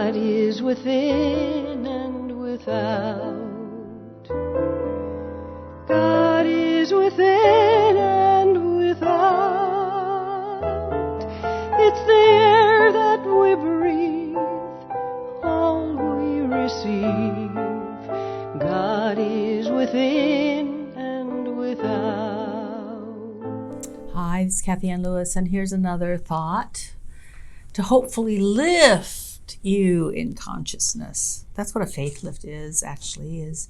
God is within and without. God is within and without. It's the air that we breathe, all we receive. God is within and without. Hi, this is Kathianne Lewis, and here's another thought to hopefully lift you in consciousness. That's what a faith lift is, actually, is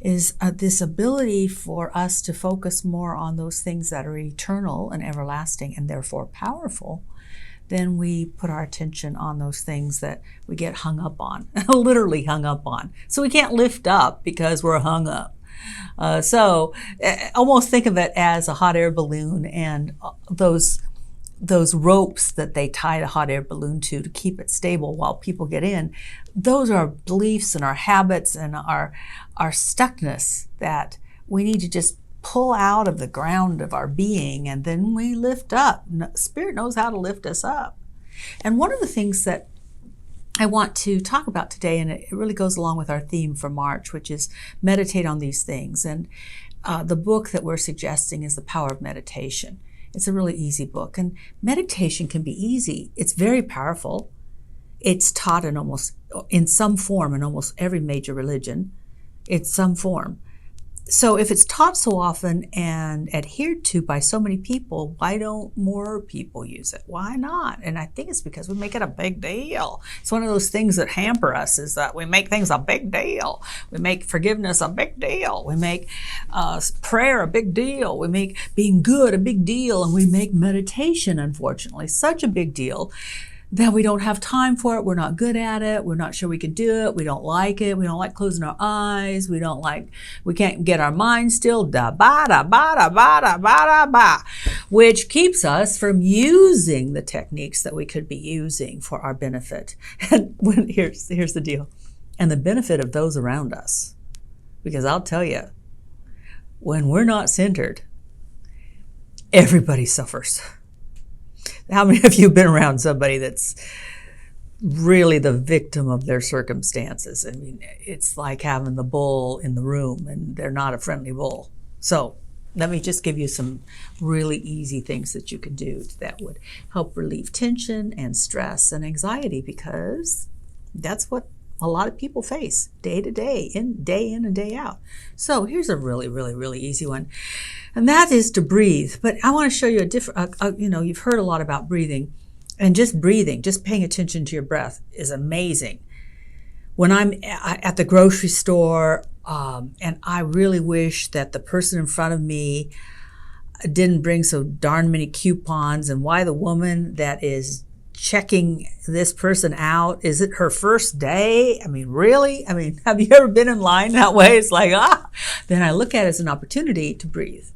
this ability for us to focus more on those things that are eternal and everlasting and therefore powerful. Then we put our attention on those things that we get hung up on, literally hung up on. So we can't lift up because we're hung up. So almost think of it as a hot air balloon and those ropes that they tie a hot air balloon to keep it stable while people get in. Those are beliefs and our habits and our stuckness that we need to just pull out of the ground of our being, and then we lift up. Spirit knows how to lift us up. And one of the things that I want to talk about today, and it really goes along with our theme for March, which is meditate on these things. And the book that we're suggesting is The Power of Meditation. It's a really easy book, and meditation can be easy. It's very powerful. It's taught in some form in almost every major religion. It's some form. So if it's taught so often and adhered to by so many people, why don't more people use it? Why not? And I think it's because we make it a big deal. It's one of those things that hamper us, is that we make things a big deal. We make forgiveness a big deal. We make prayer a big deal. We make being good a big deal. And we make meditation, unfortunately, such a big deal that we don't have time for it. We're not good at it. We're not sure we can do it. We don't like it. We don't like closing our eyes. We can't get our mind still. Da ba da ba da ba da ba da ba, which keeps us from using the techniques that we could be using for our benefit. And here's the deal, and the benefit of those around us. Because I'll tell you, when we're not centered, everybody suffers. How many of you have been around somebody that's really the victim of their circumstances? I mean, it's like having the bull in the room, and they're not a friendly bull. So let me just give you some really easy things that you can do that would help relieve tension and stress and anxiety, because that's what a lot of people face day to day, day in and day out. So here's a really, really, really easy one. And that is to breathe. But I want to show you a different, you've heard a lot about breathing, and just breathing, just paying attention to your breath is amazing. When I'm at the grocery store, and I really wish that the person in front of me didn't bring so darn many coupons, and why the woman that is checking this person out, is it her first day? I mean, really? I mean, have you ever been in line that way? It's like, Then I look at it as an opportunity to breathe,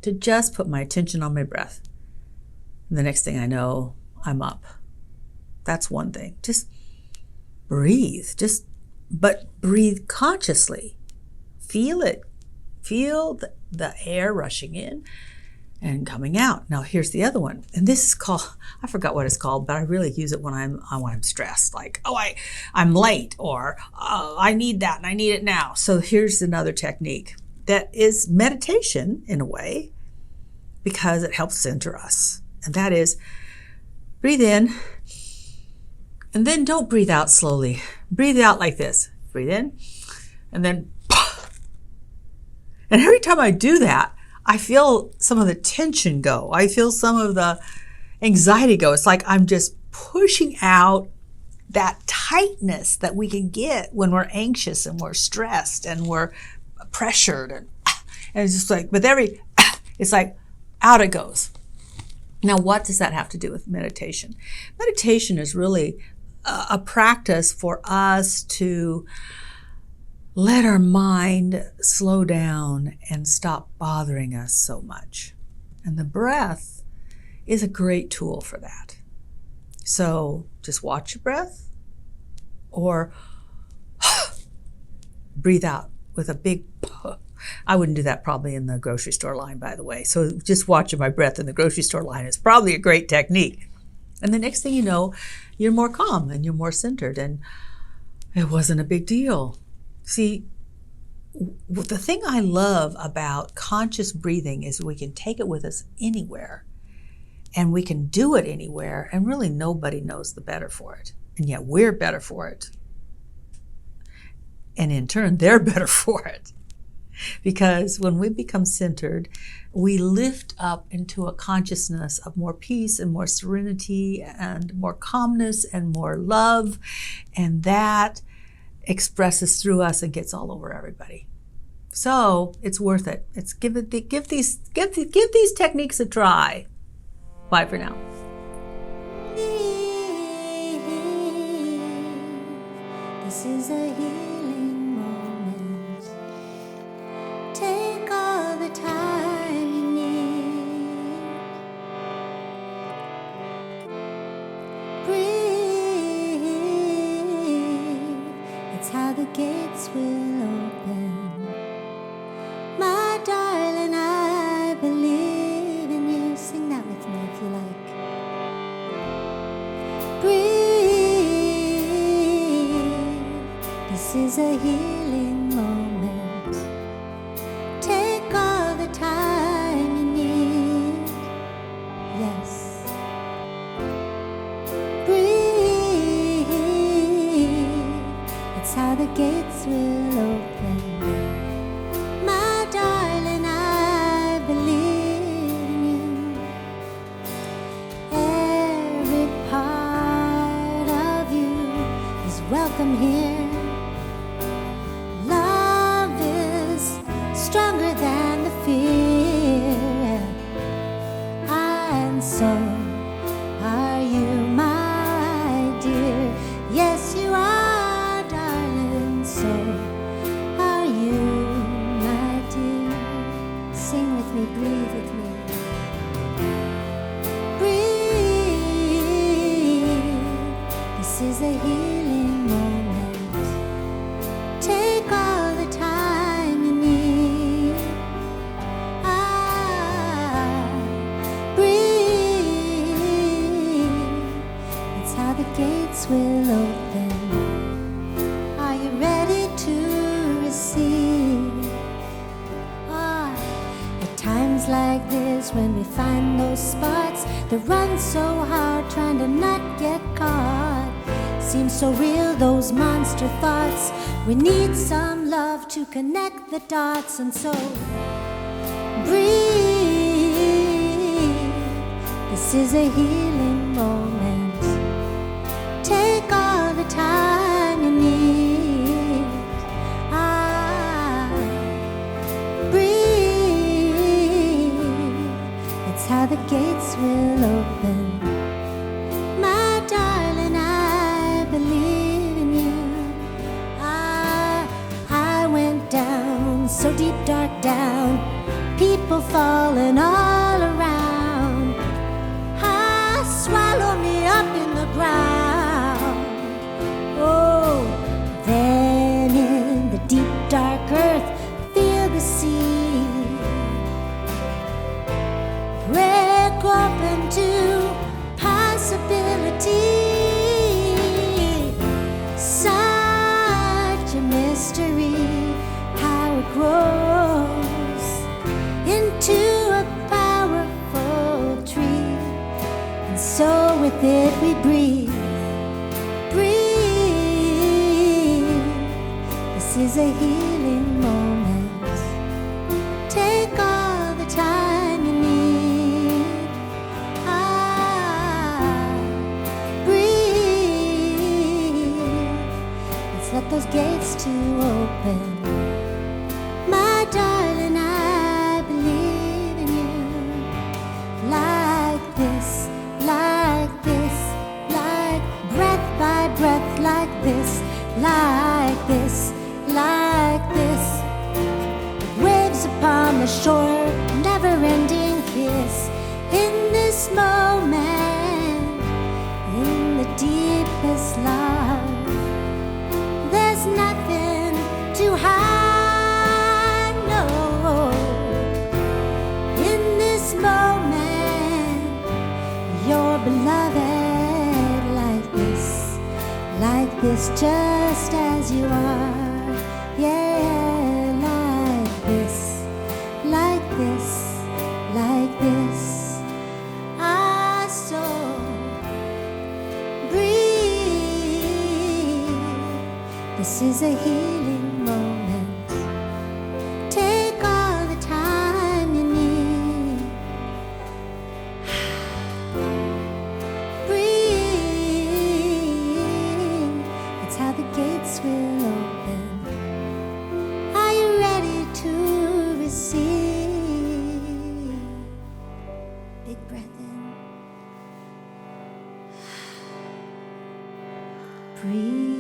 to just put my attention on my breath. And the next thing I know, I'm up. That's one thing. Just breathe. But breathe consciously. Feel it. Feel the air rushing in and coming out. Now here's the other one, and this is called, I forgot what it's called, but I really use it when I'm stressed, like, I'm late, or I need that and I need it now. So here's another technique that is meditation in a way, because it helps center us, and that is breathe in, and then don't breathe out slowly. Breathe out like this. Breathe in, and then, and every time I do that, I feel some of the tension go. I feel some of the anxiety go. It's like I'm just pushing out that tightness that we can get when we're anxious and we're stressed and we're pressured. And it's just like, it's like out it goes. Now, what does that have to do with meditation? Meditation is really a practice for us to let our mind slow down and stop bothering us so much. And the breath is a great tool for that. So just watch your breath, or breathe out with a big I wouldn't do that probably in the grocery store line, by the way. So just watching my breath in the grocery store line is probably a great technique. And the next thing you know, you're more calm and you're more centered, and it wasn't a big deal. See, the thing I love about conscious breathing is we can take it with us anywhere, and we can do it anywhere, and really nobody knows the better for it. And yet we're better for it. And in turn, they're better for it. Because when we become centered, we lift up into a consciousness of more peace and more serenity and more calmness and more love. And that expresses through us and gets all over everybody. So it's worth it. It's give these techniques a try. Bye for now. This is a healing moment. Take all the time you need. Breathe. It's how the gates will open. My darling, I believe in you. Sing that with me if you like. Breathe. This is a healing moment. Take all the time you need. Yes. Breathe. It's how the gates will open. My darling, I believe in you. Every part of you is welcome here. Love is stronger than the fear. And so are you, my dear. Yes, you are, darling. So are you, my dear. Sing with me, breathe with me. Breathe. This is a healing moment. Take all the time you need. Breathe. It's how the gates will open. Are you ready to receive? At times like this, when we find those spots that run so hard, trying to not get caught, seems so real, those monster thoughts. We need some love to connect the dots, and so breathe. This is a healing moment. Take all the time you need. Breathe. It's how the gates will open. My darling, I believe in you. I went down, so deep, dark down, people falling all around. Swallow me up in the ground. Oh, then in the deep, dark earth, feel the sea break open to possibility. Such a mystery, how it grows into a powerful tree. And so with it we breathe. Breathe. This is a healing moment. Take all the time you need. Breathe. Let's let those gates to open. My darling, I believe in you. Like this, like this, like breath by breath, like this, like this, like this. Waves upon the shore, never-ending kiss. In this moment, in the deepest love, there's nothing to hide, no. In this moment, you're beloved like this. this just as you are. Yeah, like this, like this, like this. I so breathe. This is a healing moment. Take all the time you need. Breathe. It's how the gates will open. Are you ready to receive? Big breath in. Breathe.